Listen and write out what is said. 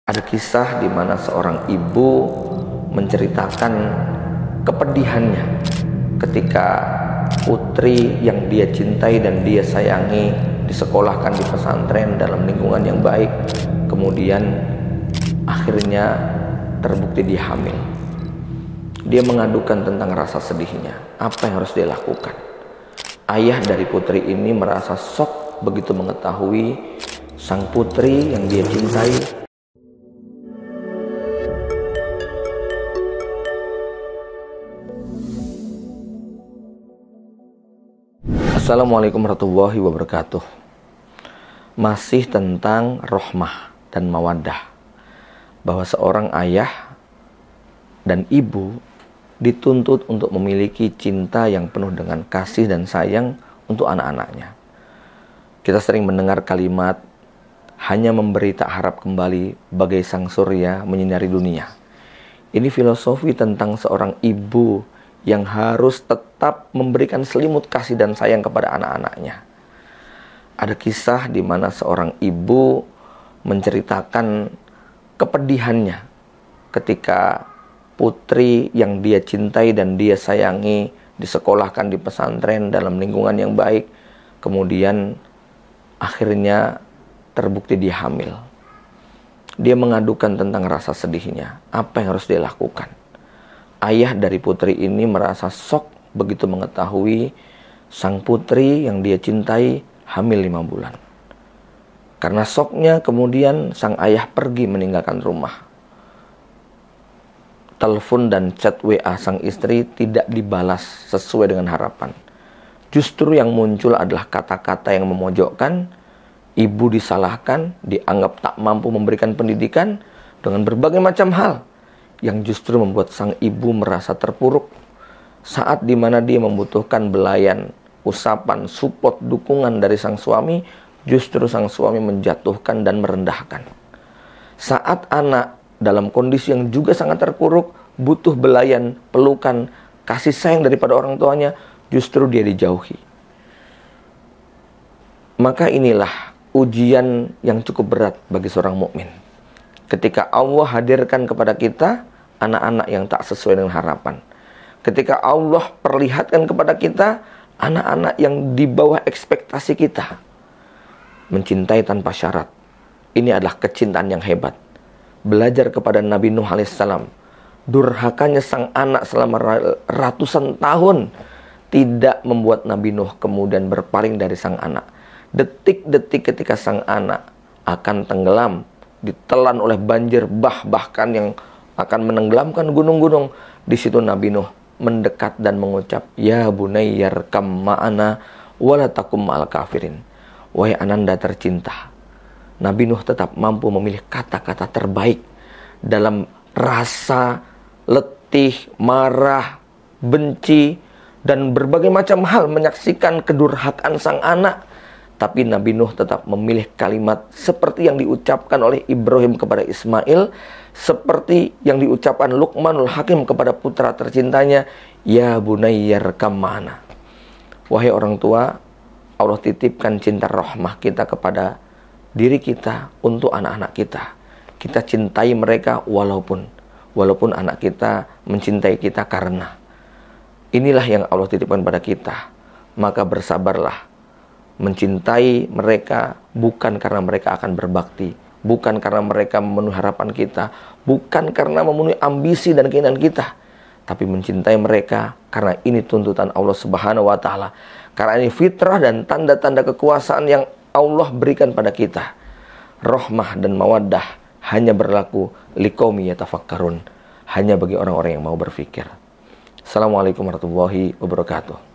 Ada kisah di mana seorang ibu menceritakan kepedihannya ketika putri yang dia cintai dan dia sayangi disekolahkan di pesantren dalam lingkungan yang baik, kemudian akhirnya terbukti dia hamil. Dia mengadukan tentang rasa sedihnya, apa yang harus dia lakukan. Ayah dari putri ini merasa shock begitu mengetahui sang putri yang dia cintai Assalamualaikum warahmatullahi wabarakatuh. Masih tentang rahmah dan mawaddah, bahwa seorang ayah dan ibu dituntut untuk memiliki cinta yang penuh dengan kasih dan sayang untuk anak-anaknya. Kita sering mendengar kalimat hanya memberi tak harap kembali bagai sang surya menyinari dunia. Ini filosofi tentang seorang ibu yang harus tetap memberikan selimut kasih dan sayang kepada anak-anaknya. Ada kisah di mana seorang ibu menceritakan kepedihannya ketika putri yang dia cintai dan dia sayangi disekolahkan di pesantren dalam lingkungan yang baik, kemudian akhirnya terbukti dia hamil. Dia mengadukan tentang rasa sedihnya, apa yang harus dia lakukan. Ayah dari putri ini merasa shock begitu mengetahui sang putri yang dia cintai hamil 5 bulan. Karena shocknya kemudian sang ayah pergi meninggalkan rumah. Telepon dan chat WA sang istri tidak dibalas sesuai dengan harapan. Justru yang muncul adalah kata-kata yang memojokkan, ibu disalahkan, dianggap tak mampu memberikan pendidikan dengan berbagai macam hal, yang justru membuat sang ibu merasa terpuruk saat dimana dia membutuhkan belayan, usapan, support, dukungan dari sang suami. Justru sang suami menjatuhkan dan merendahkan. Saat anak dalam kondisi yang juga sangat terpuruk, butuh belayan, pelukan, kasih sayang daripada orang tuanya, justru dia dijauhi. Maka inilah ujian yang cukup berat bagi seorang mukmin. Ketika Allah hadirkan kepada kita anak-anak yang tak sesuai dengan harapan. Ketika Allah perlihatkan kepada kita anak-anak yang di bawah ekspektasi kita. Mencintai tanpa syarat. Ini adalah kecintaan yang hebat. Belajar kepada Nabi Nuh alaihissalam. Durhakanya sang anak selama ratusan tahun tidak membuat Nabi Nuh kemudian berpaling dari sang anak. Detik-detik ketika sang anak akan tenggelam, ditelan oleh banjir bahkan yang akan menenggelamkan gunung-gunung, di situ Nabi Nuh mendekat dan mengucap, "Ya bunayyarkam ma'ana wala takum ma'al kafirin." Wahai ananda tercinta, Nabi Nuh tetap mampu memilih kata-kata terbaik dalam rasa letih, marah, benci, dan berbagai macam hal menyaksikan kedurhakaan sang anak. Tapi Nabi Nuh tetap memilih kalimat seperti yang diucapkan oleh Ibrahim kepada Ismail, seperti yang diucapkan Luqmanul Hakim kepada putra tercintanya, "Ya bunayyarkam ma'ana." Wahai orang tua, Allah titipkan cinta rahmah kita kepada diri kita untuk anak-anak kita. Kita cintai mereka walaupun anak kita mencintai kita karena. Inilah yang Allah titipkan pada kita. Maka bersabarlah. Mencintai mereka bukan karena mereka akan berbakti, bukan karena mereka memenuhi harapan kita, bukan karena memenuhi ambisi dan keinginan kita, tapi mencintai mereka karena ini tuntutan Allah Subhanahu wa taala. Karena ini fitrah dan tanda-tanda kekuasaan yang Allah berikan pada kita. Rahmah dan mawaddah hanya berlaku liqaumi yatafakkarun, hanya bagi orang-orang yang mau berpikir. Assalamualaikum warahmatullahi wabarakatuh.